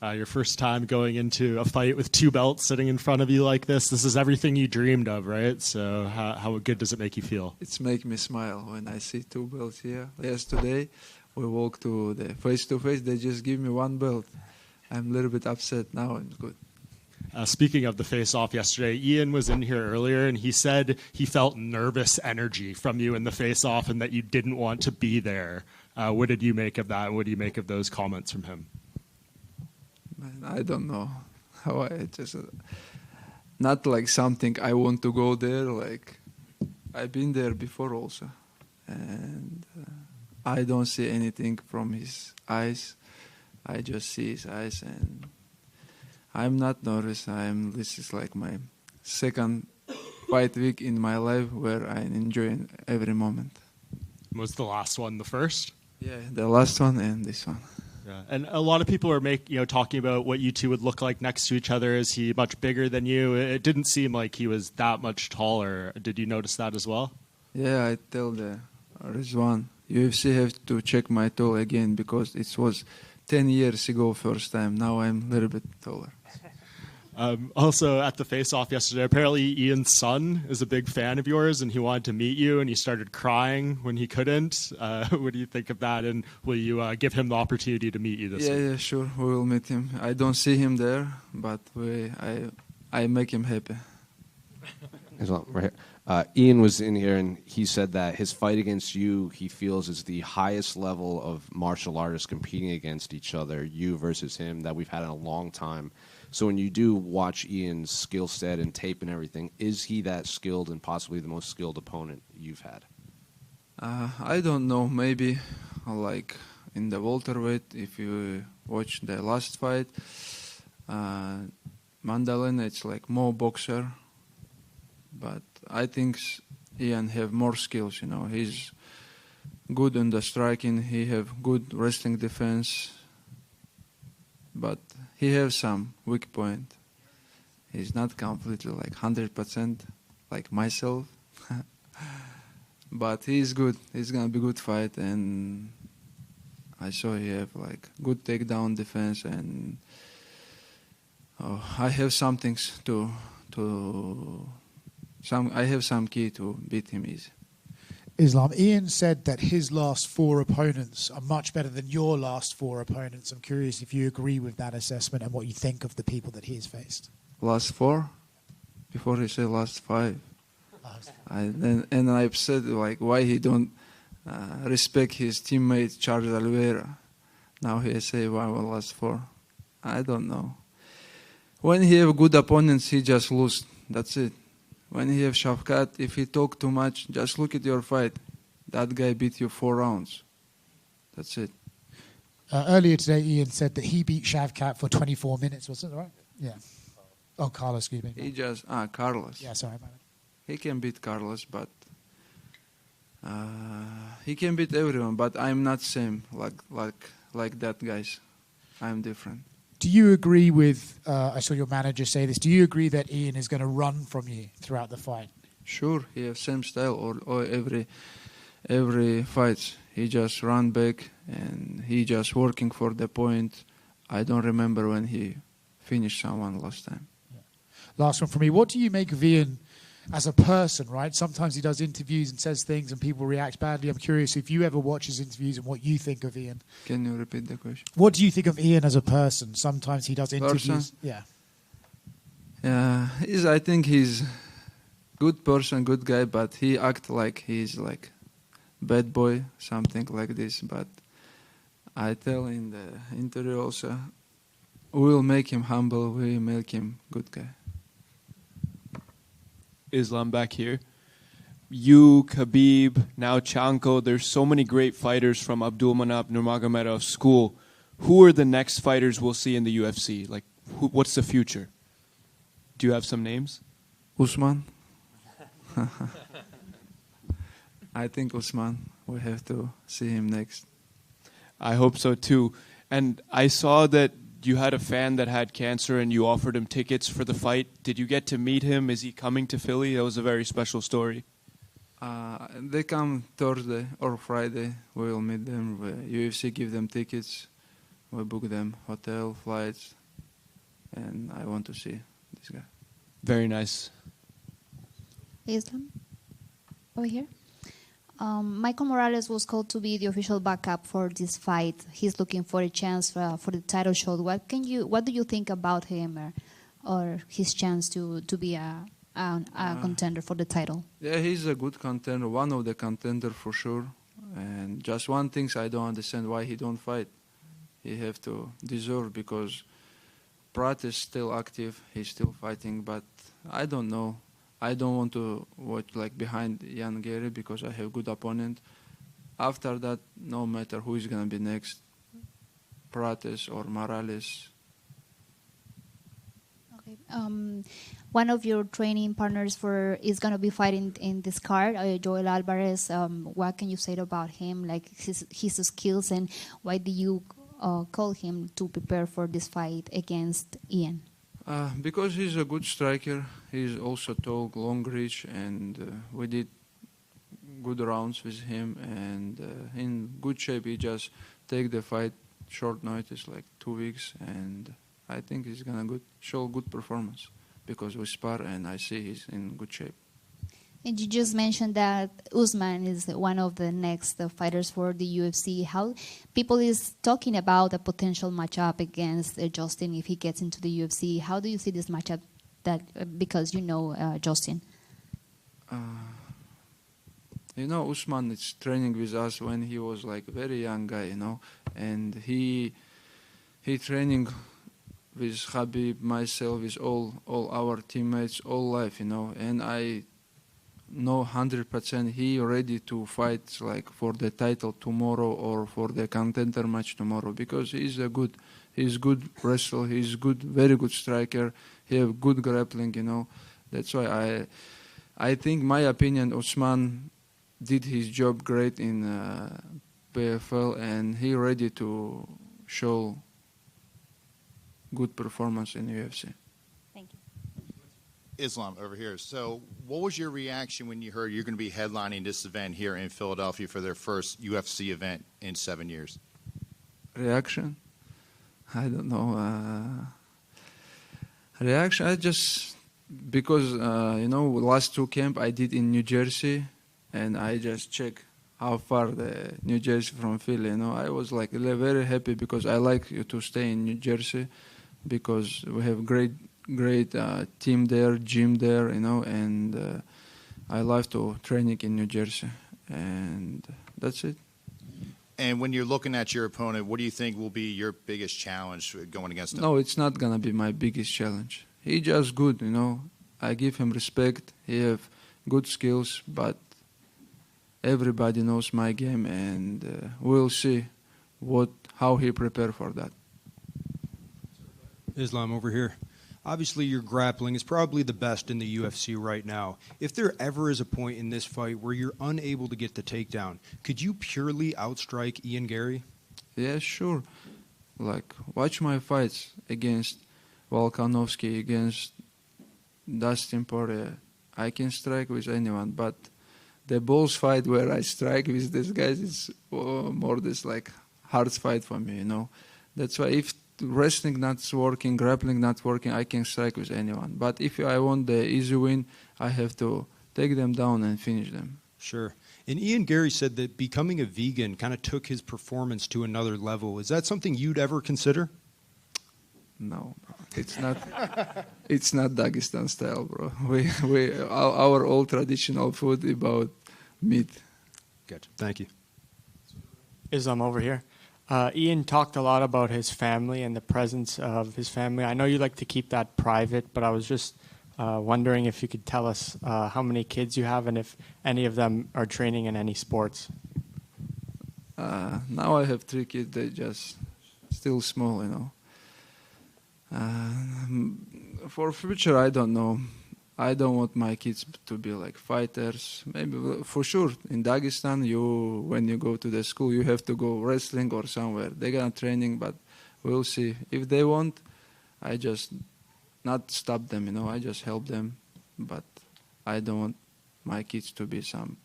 Your first time going into a fight with 2 belts sitting in front of you like this. This is everything you dreamed of, right? So how good does it make you feel? It's make me smile when I see 2 belts here. Yesterday, we walked to the face-to-face. They just give me 1 belt. I'm a little bit upset now. It's good. Speaking of the face-off yesterday, Ian was in here earlier, and he said he felt nervous energy from you in the face-off and that you didn't want to be there. What did you make of that? What do you make of those comments from him? Man, I don't know how I just... not like something I want to go there. Like, I've been there before also. And I don't see anything from his eyes. I just see his eyes, and I'm not nervous. This is like my second fight week in my life where I'm enjoying every moment. Was the last one the first? Yeah, the last one and this one. Yeah. And a lot of people are talking about what you two would look like next to each other. Is he much bigger than you? It didn't seem like he was that much taller. Did you notice that as well? Yeah, I tell the Rizwan, UFC have to check my tall again because it was 10 years ago first time. Now I'm a little bit taller. Also, at the face-off yesterday, apparently Ian's son is a big fan of yours, and he wanted to meet you, and he started crying when he couldn't. What do you think of that, and will you give him the opportunity to meet you this week? Yeah, sure, we will meet him. I don't see him there, but I make him happy. Right here. Ian was in here, and he said that his fight against you, he feels, is the highest level of martial artists competing against each other, you versus him, that we've had in a long time. So when you do watch Ian's skill set and tape and everything, is he that skilled and possibly the most skilled opponent you've had? I don't know. Maybe like in the welterweight, if you watch the last fight, Mandalena, it's like more boxer. But I think Ian have more skills. He's good in the striking. He have good wrestling defense. But he has some weak point. He's not completely like 100% like myself. But he's good. He's gonna be good fight, and I saw he have like good takedown defense, and I have some things I have some key to beat him easy. Islam, Ian said that his last 4 opponents are much better than your last 4 opponents. I'm curious if you agree with that assessment and what you think of the people that he has faced. Last 4? Before he said last 5. And I've said like why he don't respect his teammate Charles Oliveira. Now he say why last 4. I don't know. When he have good opponents, he just lose. That's it. When he have Shavkat, if he talk too much, just look at your fight. That guy beat you 4 rounds. That's it. Earlier today, Ian said that he beat Shavkat for 24 minutes. Was it right? Yeah. Oh, Carlos, excuse me. He just Carlos. Yeah, sorry about it. He can beat Carlos, but he can beat everyone. But I'm not same like that guys. I'm different. Do you agree with, I saw your manager say this, do you agree that Ian is going to run from you throughout the fight? Sure, he has same style or every fight. He just run back and he just working for the point. I don't remember when he finished someone last time. Yeah. Last one for me. What do you make of Ian as a person, right? Sometimes he does interviews and says things and people react badly. I'm curious if you ever watch his interviews and what you think of Ian. Can you repeat the question? What do you think of Ian as a person? Sometimes he does interviews. Person? Yeah. I think he's good person, good guy, but he act like he's like bad boy, something like this. But I tell in the interview also, we will make him humble, we will make him good guy. Islam back here. You, Khabib, now Chanko. There's so many great fighters from Abdulmanap Nurmagomedov school. Who are the next fighters we'll see in the UFC? Like, what's the future? Do you have some names? Usman. I think Usman. We have to see him next. I hope so too. And I saw that you had a fan that had cancer and you offered him tickets for the fight. Did you get to meet him? Is he coming to Philly? That was a very special story. They come Thursday or Friday. We will meet them. UFC give them tickets. We book them hotel, flights, and I want to see this guy. Very nice. Islam, over here. Michael Morales was called to be the official backup for this fight. He's looking for a chance for the title shot. What do you think about him or his chance to be a contender for the title? Yeah, he's a good contender, one of the contenders for sure. And just one thing I don't understand why he don't fight. He have to deserve because Pratt is still active. He's still fighting, but I don't know. I don't want to watch like behind Ian Garry because I have good opponent. After that, no matter who is gonna be next, Prates or Morales. Okay. One of your training partners is gonna be fighting in this card, Joel Alvarez. What can you say about him, like his skills, and why do you call him to prepare for this fight against Ian? Because he's a good striker. He's also tall, long reach, and we did good rounds with him. And in good shape, he just take the fight short notice, like 2 weeks, and I think he's gonna show good performance because we spar, and I see he's in good shape. And you just mentioned that Usman is one of the next fighters for the UFC. How people is talking about a potential matchup against Justin if he gets into the UFC. How do you see this matchup? Because you know Justin. Usman is training with us when he was like very young guy, and he training with Khabib, myself, with all our teammates, all life, and I know 100% he ready to fight like for the title tomorrow or for the contender match tomorrow because he's good wrestler, he's very good striker, he have good grappling, That's why I think, my opinion, Usman did his job great in PFL and he ready to show good performance in UFC. Thank you. Islam over here. So what was your reaction when you heard you're going to be headlining this event here in Philadelphia for their first UFC event in 7 years? Reaction? I don't know. Reaction, I just, because, last 2 camp I did in New Jersey and I just check how far the New Jersey from Philly, I was like very happy because I like to stay in New Jersey because we have great team there, gym there, and I love to training in New Jersey, and that's it. And when you're looking at your opponent, what do you think will be your biggest challenge going against him? No, it's not gonna be my biggest challenge. He just good, I give him respect. He have good skills, but everybody knows my game, and we'll see how he prepare for that. Islam over here. Obviously, your grappling is probably the best in the UFC right now. If there ever is a point in this fight where you're unable to get the takedown, could you purely outstrike Ian Garry? Yeah, sure. Like, watch my fights against Volkanovski, against Dustin Poirier. I can strike with anyone, but the Bulls fight where I strike with these guys is more this like hard fight for me, That's why if wrestling not working, grappling not working, I can strike with anyone. But if I want the easy win, I have to take them down and finish them. Sure. And Ian Garry said that becoming a vegan kind of took his performance to another level. Is that something you'd ever consider? No, bro. It's not. It's not Dagestan style, bro. Our old traditional food about meat. Gotcha. Thank you. Islam over here. Ian talked a lot about his family and the presence of his family. I know you like to keep that private, but I was just wondering if you could tell us how many kids you have and if any of them are training in any sports. Now I have 3 kids. They just still small, For future, I don't know. I don't want my kids to be like fighters. Maybe for sure in Dagestan, when you go to the school, you have to go wrestling or somewhere. They got training, but we'll see. If they want, I just not stop them. I just help them. But I don't want my kids to be some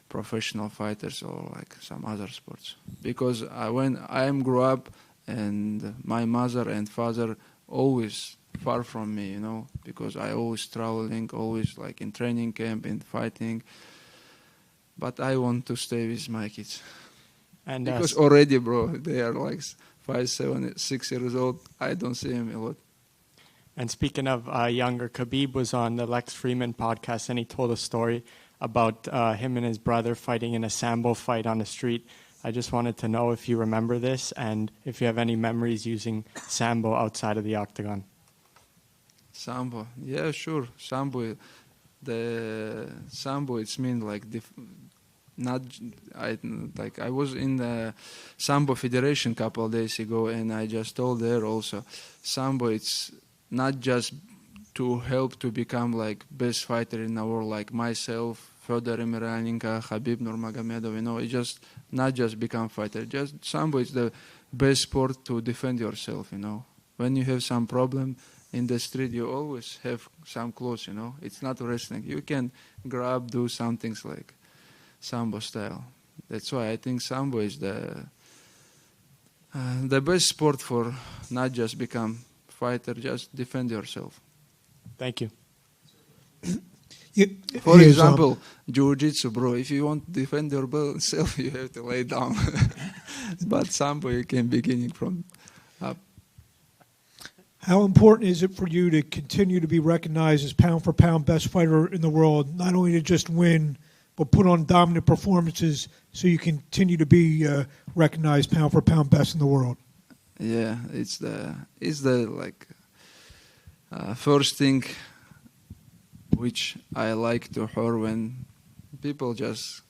professional fighters or like some other sports. Because when I grew up and my mother and father always far from me, because I always traveling, always like in training camp, in fighting. But I want to stay with my kids. And Because already, bro, they are like 5, 7, 6 years old. I don't see them a lot. And speaking of younger, Khabib was on the Lex Freeman podcast, and he told a story about him and his brother fighting in a Sambo fight on the street. I just wanted to know if you remember this and if you have any memories using Sambo outside of the octagon. Sambo, yeah, sure. Sambo, it's mean like I was in the Sambo Federation a couple of days ago, and I just told there also, Sambo, it's not just to help to become like best fighter in the world, like myself, Fedor Emelianenko, Khabib Nurmagomedov. It's just not just become fighter. Just Sambo is the best sport to defend yourself. When you have some problem in the street, you always have some clothes. It's not wrestling. You can grab, do some things like Sambo style. That's why I think Sambo is the best sport for not just become fighter, just defend yourself. Thank you. For example, Jiu-Jitsu, bro, if you want to defend yourself, you have to lay down. But Sambo, you can begin from up. How important is it for you to continue to be recognized as pound-for-pound best fighter in the world, not only to just win, but put on dominant performances so you continue to be recognized pound-for-pound best in the world? Yeah, it's the first thing which I like to hear when people just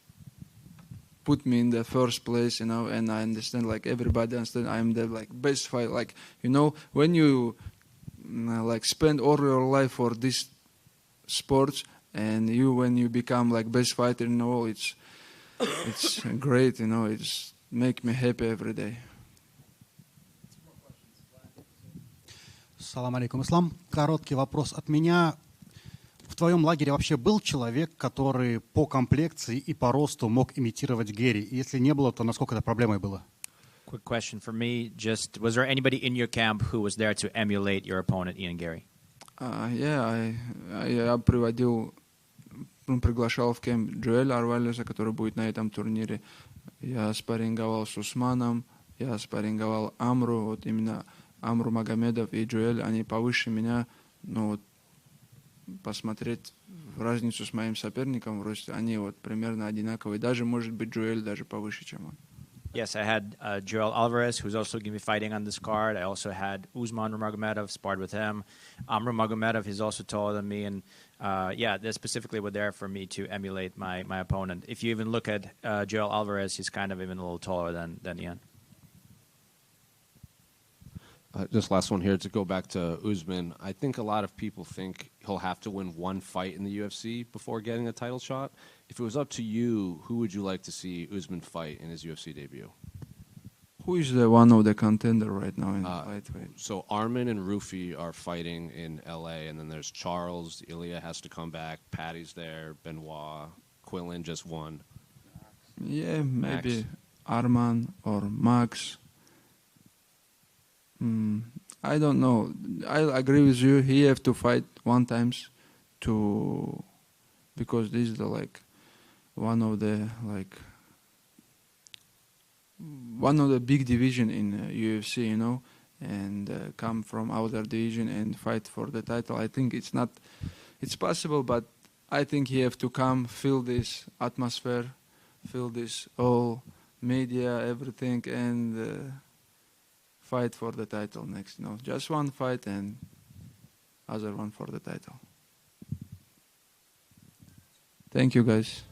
put me in the first place, and I understand, like everybody understand I'm the best fighter. When you spend all your life for this sports, and when you become best fighter in the world, it's great, it's make me happy every day. Салам алейкум, Ислам. Короткий вопрос от меня. В твоем лагере вообще был человек, который по комплекции и по росту мог имитировать Гэри? И если не было, то насколько это проблемой было? Quick question for me. Just, was there anybody in your camp who was there to emulate your opponent, Ian Garry? Я приглашал в кемп Джоэля Арвалеса, который будет на этом турнире. Я спарринговал с Усманом, я спарринговал Амру, вот именно Амру Магомедов и Джоэль, они повыше меня, посмотреть разницу с моим соперником в росте, они примерно одинаковые, даже, может быть, Джоэль даже повыше, чем он. Yes, I had Joel Alvarez, who's also going to be fighting on this card. I also had Usman Nurmagomedov, sparred with him. Amr Magomedov, he's also taller than me. And they specifically were there for me to emulate my opponent. If you even look at Joel Alvarez, he's kind of even a little taller than Ian. Just last one here to go back to Usman. I think a lot of people think he'll have to win one fight in the UFC before getting a title shot. If it was up to you, who would you like to see Usman fight in his UFC debut? Who is the one of the contender right now in the lightweight? So Arman and Rufi are fighting in LA, and then there's Charles. Ilya has to come back. Patty's there. Benoit. Quillen just won. Yeah, maybe Arman or Max. I don't know. I agree with you. He have to fight one times because this is one of the big division in UFC, and come from outer division and fight for the title. I think it's possible, but I think he have to come, feel this atmosphere, feel this all media, everything, and fight for the title next. Just one fight and other one for the title. Thank you, guys.